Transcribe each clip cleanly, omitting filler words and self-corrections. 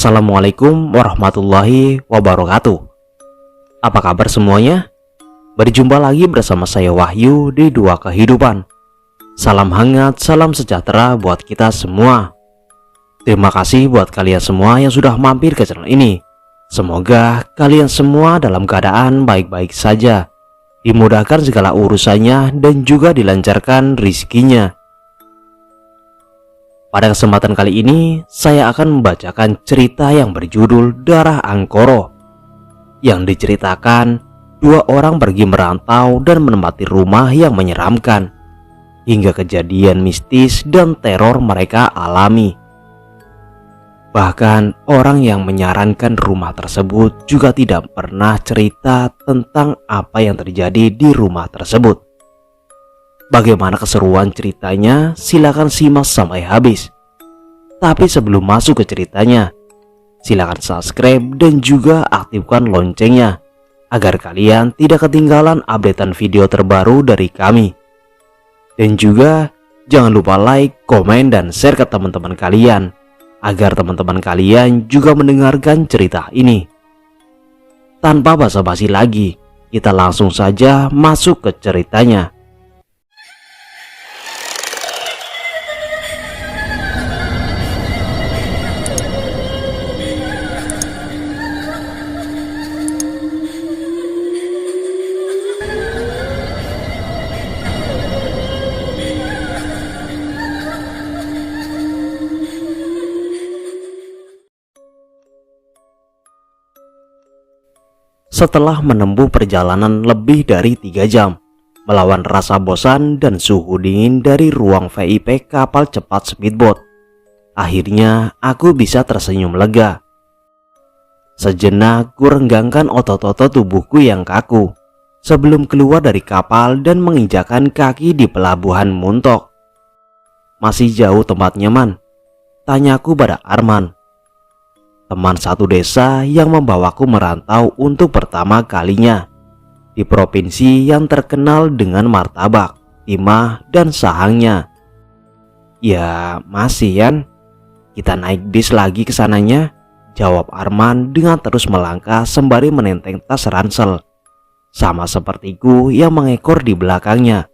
Assalamualaikum warahmatullahi wabarakatuh. Apa kabar semuanya? Berjumpa lagi bersama saya Wahyu di Dua Kehidupan. Salam hangat, salam sejahtera buat kita semua. Terima kasih buat kalian semua yang sudah mampir ke channel ini. Semoga kalian semua dalam keadaan baik-baik saja, dimudahkan segala urusannya dan juga dilancarkan rizkinya. Pada kesempatan kali ini, saya akan membacakan cerita yang berjudul Darah Angkoro, yang diceritakan dua orang pergi merantau dan menempati rumah yang menyeramkan, hingga kejadian mistis dan teror mereka alami. Bahkan orang yang menyarankan rumah tersebut juga tidak pernah cerita tentang apa yang terjadi di rumah tersebut. Bagaimana keseruan ceritanya? Silakan simak sampai habis. Tapi sebelum masuk ke ceritanya, silakan subscribe dan juga aktifkan loncengnya agar kalian tidak ketinggalan updatean video terbaru dari kami. Dan juga jangan lupa like, komen, dan share ke teman-teman kalian agar teman-teman kalian juga mendengarkan cerita ini. Tanpa basa-basi lagi, kita langsung saja masuk ke ceritanya. Setelah menempuh perjalanan lebih dari 3 jam, melawan rasa bosan dan suhu dingin dari ruang VIP kapal cepat speedboat, akhirnya aku bisa tersenyum lega. Sejenak ku renggangkan otot-otot tubuhku yang kaku sebelum keluar dari kapal dan menginjakan kaki di pelabuhan Muntok. "Masih jauh tempatnya, Man?" tanyaku pada Arman, teman satu desa yang membawaku merantau untuk pertama kalinya di provinsi yang terkenal dengan martabak, timah, dan sahangnya. "Ya masih, Yan. Kita naik bis lagi ke sananya," jawab Arman dengan terus melangkah sembari menenteng tas ransel, sama sepertiku yang mengekor di belakangnya.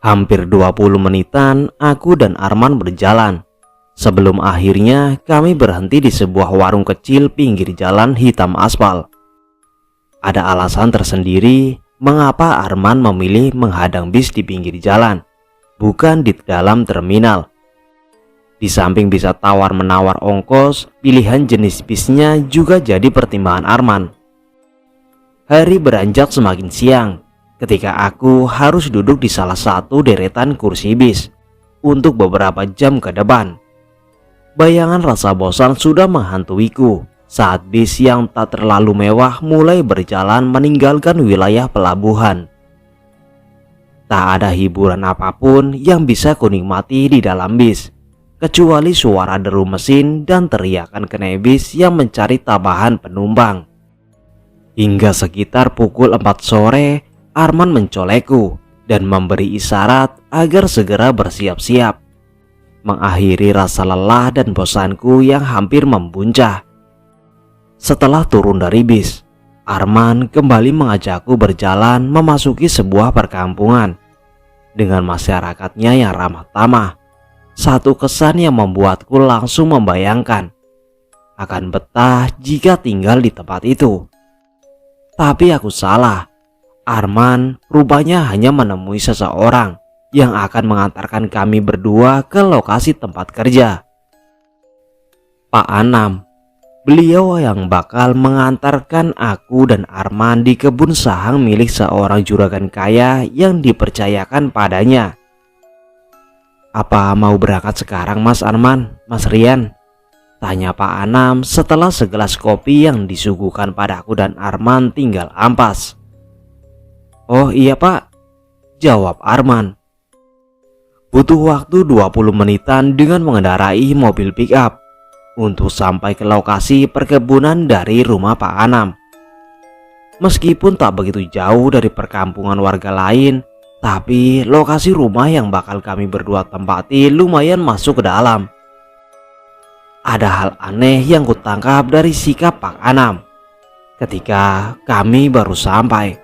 Hampir 20 menitan aku dan Arman berjalan sebelum akhirnya kami berhenti di sebuah warung kecil pinggir jalan hitam aspal. Ada alasan tersendiri mengapa Arman memilih menghadang bis di pinggir jalan, bukan di dalam terminal. Di samping bisa tawar-menawar ongkos, pilihan jenis bisnya juga jadi pertimbangan Arman. Hari beranjak semakin siang ketika aku harus duduk di salah satu deretan kursi bis untuk beberapa jam ke depan. Bayangan rasa bosan sudah menghantuiku saat bis yang tak terlalu mewah mulai berjalan meninggalkan wilayah pelabuhan. Tak ada hiburan apapun yang bisa kunikmati di dalam bis, kecuali suara deru mesin dan teriakan knebis yang mencari tambahan penumpang. Hingga sekitar pukul 4 sore, Arman mencolekku dan memberi isyarat agar segera bersiap-siap, mengakhiri rasa lelah dan bosanku yang hampir membuncah. Setelah turun dari bis, Arman kembali mengajakku berjalan memasuki sebuah perkampungan dengan masyarakatnya yang ramah tamah. Satu kesan yang membuatku langsung membayangkan akan betah jika tinggal di tempat itu. Tapi aku salah. Arman rupanya hanya menemui seseorang yang akan mengantarkan kami berdua ke lokasi tempat kerja. Pak Anam, beliau yang bakal mengantarkan aku dan Arman di kebun sahang milik seorang juragan kaya yang dipercayakan padanya. "Apa mau berangkat sekarang, Mas Arman, Mas Rian?" tanya Pak Anam setelah segelas kopi yang disuguhkan padaku dan Arman tinggal ampas. "Oh iya Pak," jawab Arman. Butuh waktu 20 menitan dengan mengendarai mobil pick up untuk sampai ke lokasi perkebunan dari rumah Pak Anam. Meskipun tak begitu jauh dari perkampungan warga lain, tapi lokasi rumah yang bakal kami berdua tempati lumayan masuk ke dalam. ada hal aneh yang kutangkap dari sikap Pak Anam ketika kami baru sampai.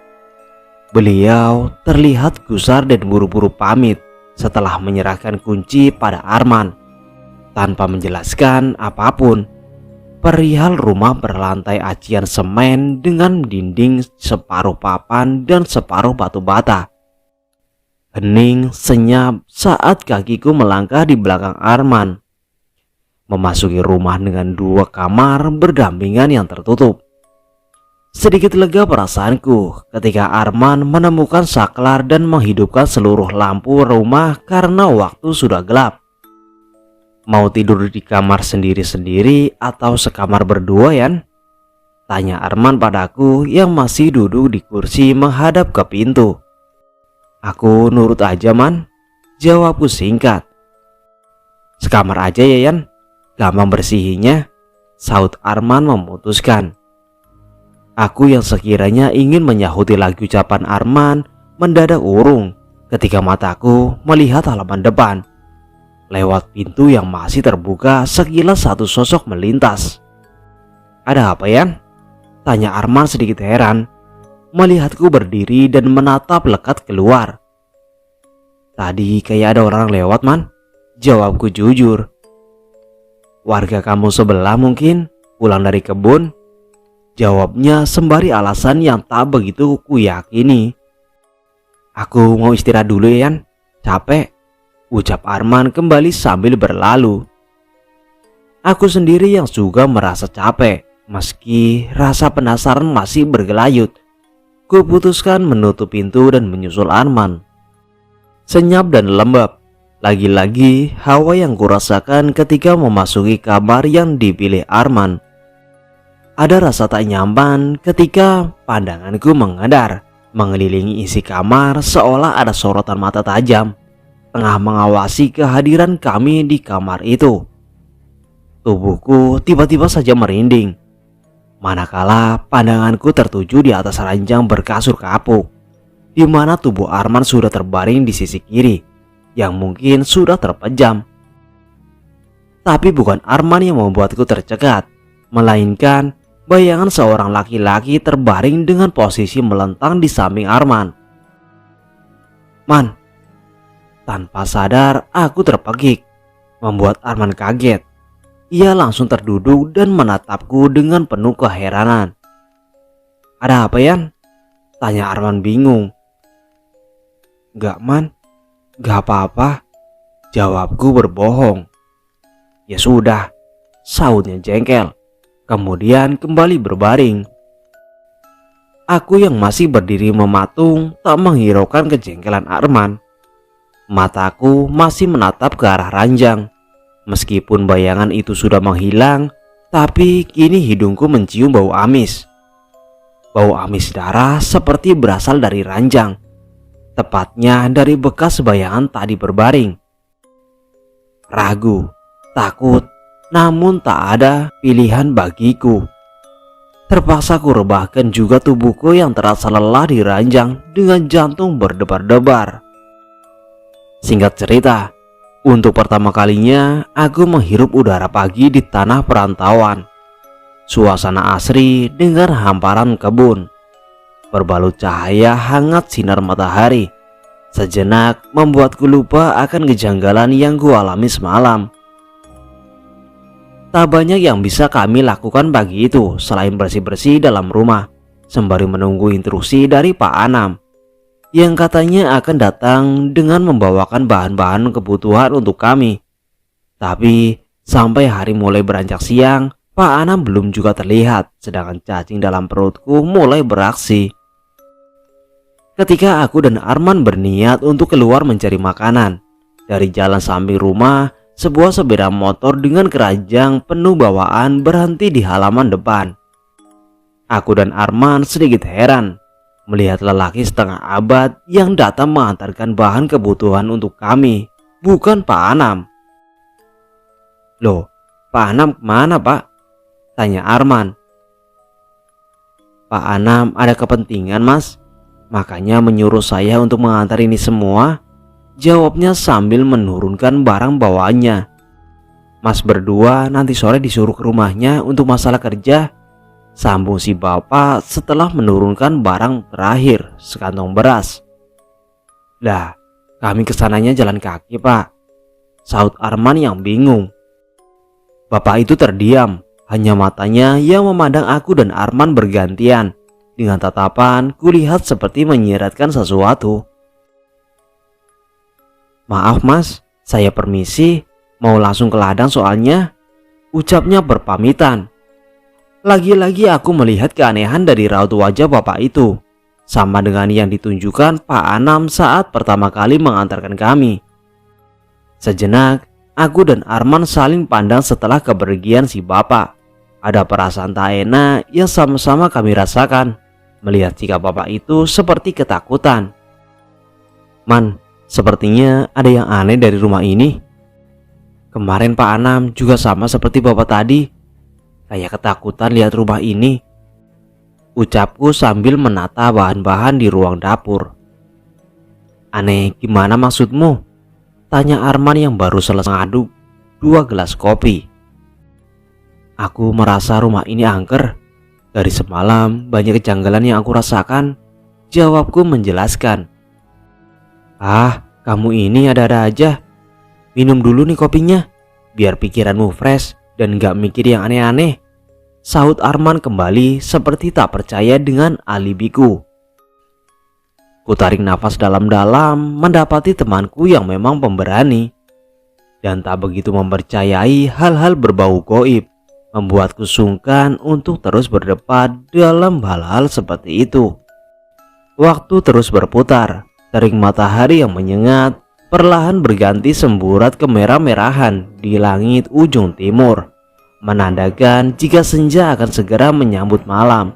Beliau terlihat gusar dan buru-buru pamit setelah menyerahkan kunci pada Arman tanpa menjelaskan apapun perihal rumah berlantai acian semen dengan dinding separuh papan dan separuh batu bata. Hening senyap saat kakiku melangkah di belakang Arman, memasuki rumah dengan 2 kamar berdampingan yang tertutup. Sedikit lega perasaanku ketika Arman menemukan saklar dan menghidupkan seluruh lampu rumah karena waktu sudah gelap. Mau tidur di kamar sendiri-sendiri atau sekamar berdua, Yan? Tanya Arman padaku yang masih duduk di kursi menghadap ke pintu. Aku nurut aja, Man. Jawabku singkat. Sekamar aja ya, Yan. Gampang bersihinnya, saut Arman memutuskan. Aku yang sekiranya ingin menyahuti lagi ucapan Arman mendadak urung ketika mataku melihat halaman depan. Lewat pintu yang masih terbuka, sekilas satu sosok melintas. Ada apa, Yan? Tanya Arman sedikit heran melihatku berdiri dan menatap lekat keluar. Tadi kayak ada orang lewat, Man. Jawabku jujur. Warga kamu sebelah mungkin pulang dari kebun. Jawabnya sembari alasan yang tak begitu kuyakini. Aku mau istirahat dulu ya, Yan. Capek, ucap Arman kembali sambil berlalu. Aku sendiri yang juga merasa capek, meski rasa penasaran masih bergelayut. Kuputuskan menutup pintu dan menyusul Arman. Senyap dan lembab. Lagi-lagi hawa yang kurasakan ketika memasuki kamar yang dipilih Arman. Ada rasa tak nyaman ketika pandanganku mengendar mengelilingi isi kamar seolah ada sorotan mata tajam tengah mengawasi kehadiran kami di kamar itu. Tubuhku tiba-tiba saja merinding manakala pandanganku tertuju di atas ranjang berkasur kapuk di mana tubuh Arman sudah terbaring di sisi kiri yang mungkin sudah terpejam. Tapi bukan Arman yang membuatku tercekat, melainkan bayangan seorang laki-laki terbaring dengan posisi melentang di samping Arman. Man, tanpa sadar aku terpekik, membuat Arman kaget. Ia langsung terduduk dan menatapku dengan penuh keheranan. Ada apa, Yan? Tanya Arman bingung. Gak, Man. Gak apa-apa, jawabku berbohong. Ya sudah, sautnya jengkel. Kemudian kembali berbaring. Aku yang masih berdiri mematung tak menghiraukan kejengkelan Arman. Mataku masih menatap ke arah ranjang. Meskipun bayangan itu sudah menghilang, tapi kini hidungku mencium bau amis. Bau amis darah seperti berasal dari ranjang. Tepatnya dari bekas bayangan tadi berbaring. Ragu, takut, namun tak ada pilihan bagiku. Terpaksa ku rebahkan juga tubuhku yang terasa lelah di ranjang dengan jantung berdebar-debar. Singkat cerita, untuk pertama kalinya aku menghirup udara pagi di tanah perantauan. Suasana asri dengan hamparan kebun berbalut cahaya hangat sinar matahari sejenak membuatku lupa akan kejanggalan yang kualami semalam. Tak banyak yang bisa kami lakukan pagi itu selain bersih-bersih dalam rumah sembari menunggu instruksi dari Pak Anam yang katanya akan datang dengan membawakan bahan-bahan kebutuhan untuk kami. Tapi sampai hari mulai beranjak siang, Pak Anam belum juga terlihat, sedangkan cacing dalam perutku mulai beraksi. Ketika aku dan Arman berniat untuk keluar mencari makanan, dari jalan samping rumah, sebuah sepeda motor dengan keranjang penuh bawaan berhenti di halaman depan. Aku dan Arman sedikit heran melihat lelaki setengah abad yang datang mengantarkan bahan kebutuhan untuk kami, bukan Pak Anam. Loh, Pak Anam kemana, Pak? Tanya Arman. Pak Anam ada kepentingan, Mas. Makanya menyuruh saya untuk mengantar ini semua, jawabnya sambil menurunkan barang bawaannya. Mas berdua nanti sore disuruh ke rumahnya untuk masalah kerja, sambung si bapak setelah menurunkan barang terakhir, sekantong beras. Lah, kami kesananya jalan kaki pak, sahut Arman yang bingung. Bapak itu terdiam, hanya matanya yang memandang aku dan Arman bergantian. Dengan tatapan kulihat seperti menyiratkan sesuatu. Maaf mas, saya permisi, mau langsung ke ladang soalnya, ucapnya berpamitan. Lagi-lagi aku melihat keanehan dari raut wajah bapak itu, sama dengan yang ditunjukkan Pak Anam saat pertama kali mengantarkan kami. Sejenak, aku dan Arman saling pandang setelah kepergian si bapak. Ada perasaan tak enak yang sama-sama kami rasakan melihat sikap bapak itu seperti ketakutan. Man, sepertinya ada yang aneh dari rumah ini. Kemarin Pak Anam juga sama seperti bapak tadi, kayak ketakutan lihat rumah ini, ucapku sambil menata bahan-bahan di ruang dapur. Aneh gimana maksudmu? Tanya Arman yang baru selesai ngaduk 2 gelas kopi. Aku merasa rumah ini angker. Dari semalam banyak kejanggalan yang aku rasakan, jawabku menjelaskan. Ah, kamu ini ada-ada aja. Minum dulu nih kopinya, biar pikiranmu fresh dan gak mikir yang aneh-aneh, sahut Arman kembali seperti tak percaya dengan alibiku. Kutarik nafas dalam-dalam mendapati temanku yang memang pemberani dan tak begitu mempercayai hal-hal berbau goib, membuatku sungkan untuk terus berdebat dalam hal-hal seperti itu. Waktu terus berputar, terik matahari yang menyengat perlahan berganti semburat kemerah-merahan di langit ujung timur, menandakan jika senja akan segera menyambut malam.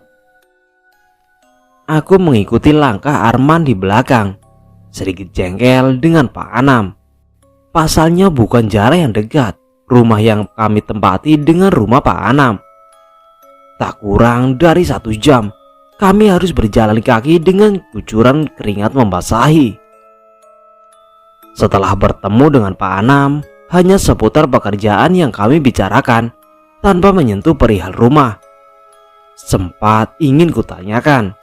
Aku mengikuti langkah Arman di belakang, sedikit jengkel dengan Pak Anam. Pasalnya bukan jarak yang dekat rumah yang kami tempati dengan rumah Pak Anam. Tak kurang dari 1 jam kami harus berjalan kaki dengan kucuran keringat membasahi. Setelah bertemu dengan Pak Anam, hanya seputar pekerjaan yang kami bicarakan tanpa menyentuh perihal rumah. Sempat ingin kutanyakan,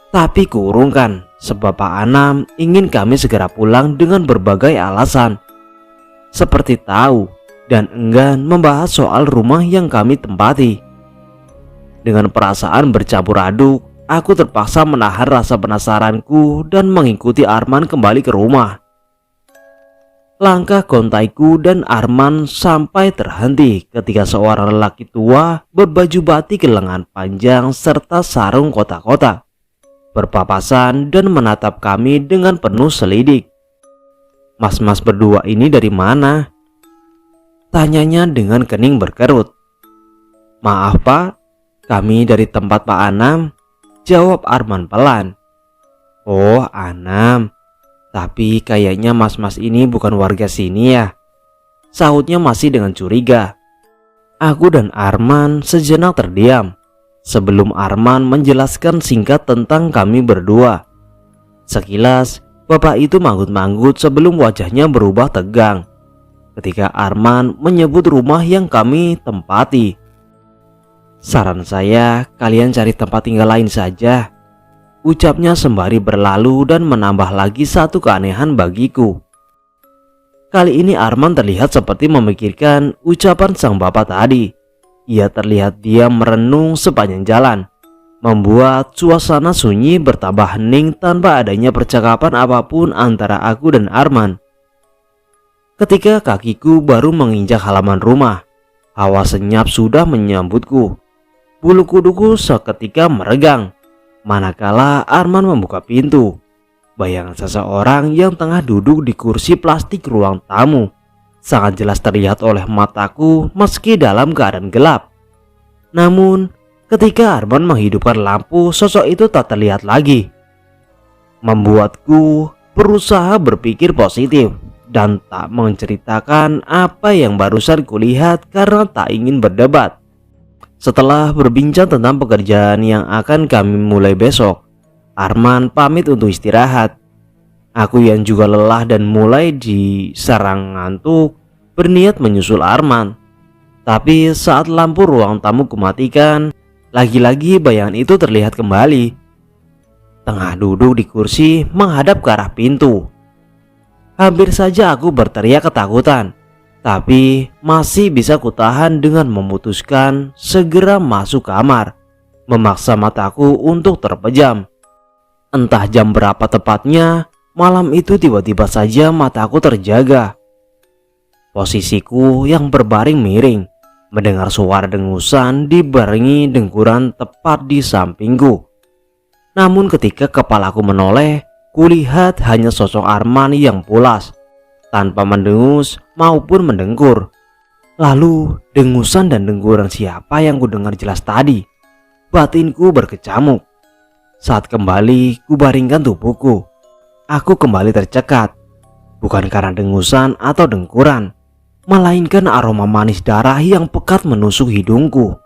tapi kuurungkan sebab Pak Anam ingin kami segera pulang dengan berbagai alasan, seperti tahu dan enggan membahas soal rumah yang kami tempati. Dengan perasaan bercampur aduk, aku terpaksa menahan rasa penasaranku dan mengikuti Arman kembali ke rumah. Langkah kontaiku dan Arman sampai terhenti ketika seorang lelaki tua berbaju batik lengan panjang serta sarung kotak-kotak berpapasan dan menatap kami dengan penuh selidik. Mas-mas berdua ini dari mana? Tanyanya dengan kening berkerut. Maaf pak, kami dari tempat Pak Anam, jawab Arman pelan. Oh Anam, tapi kayaknya mas-mas ini bukan warga sini ya, sahutnya masih dengan curiga. Aku dan Arman sejenak terdiam sebelum Arman menjelaskan singkat tentang kami berdua. Sekilas bapak itu manggut-manggut sebelum wajahnya berubah tegang ketika Arman menyebut rumah yang kami tempati. Saran saya kalian cari tempat tinggal lain saja, ucapnya sembari berlalu dan menambah lagi satu keanehan bagiku. Kali ini Arman terlihat seperti memikirkan ucapan sang bapak tadi. Ia terlihat diam merenung sepanjang jalan, membuat suasana sunyi bertambah hening tanpa adanya percakapan apapun antara aku dan Arman. Ketika kakiku baru menginjak halaman rumah, hawa senyap sudah menyambutku. Bulu kuduku seketika meregang manakala Arman membuka pintu. Bayangan seseorang yang tengah duduk di kursi plastik ruang tamu sangat jelas terlihat oleh mataku meski dalam keadaan gelap. Namun ketika Arman menghidupkan lampu, sosok itu tak terlihat lagi, membuatku berusaha berpikir positif dan tak menceritakan apa yang barusan kulihat karena tak ingin berdebat. Setelah berbincang tentang pekerjaan yang akan kami mulai besok, Arman pamit untuk istirahat. Aku yang juga lelah dan mulai diserang ngantuk berniat menyusul Arman. Tapi saat lampu ruang tamu kumatikan, lagi-lagi bayangan itu terlihat kembali. Tengah duduk di kursi menghadap ke arah pintu. Hampir saja aku berteriak ketakutan, tapi masih bisa kutahan dengan memutuskan segera masuk kamar, memaksa mataku untuk terpejam. Entah jam berapa tepatnya, malam itu tiba-tiba saja mataku terjaga. Posisiku yang berbaring miring, mendengar suara dengusan dibarengi dengkuran tepat di sampingku. Namun ketika kepalaku menoleh, kulihat hanya sosok Arman yang pulas, tanpa mendengus maupun mendengkur. Lalu dengusan dan dengkuran siapa yang kudengar jelas tadi? Batinku berkecamuk. Saat kembali kubaringkan tubuhku, aku kembali tercekat. Bukan karena dengusan atau dengkuran, melainkan aroma manis darah yang pekat menusuk hidungku.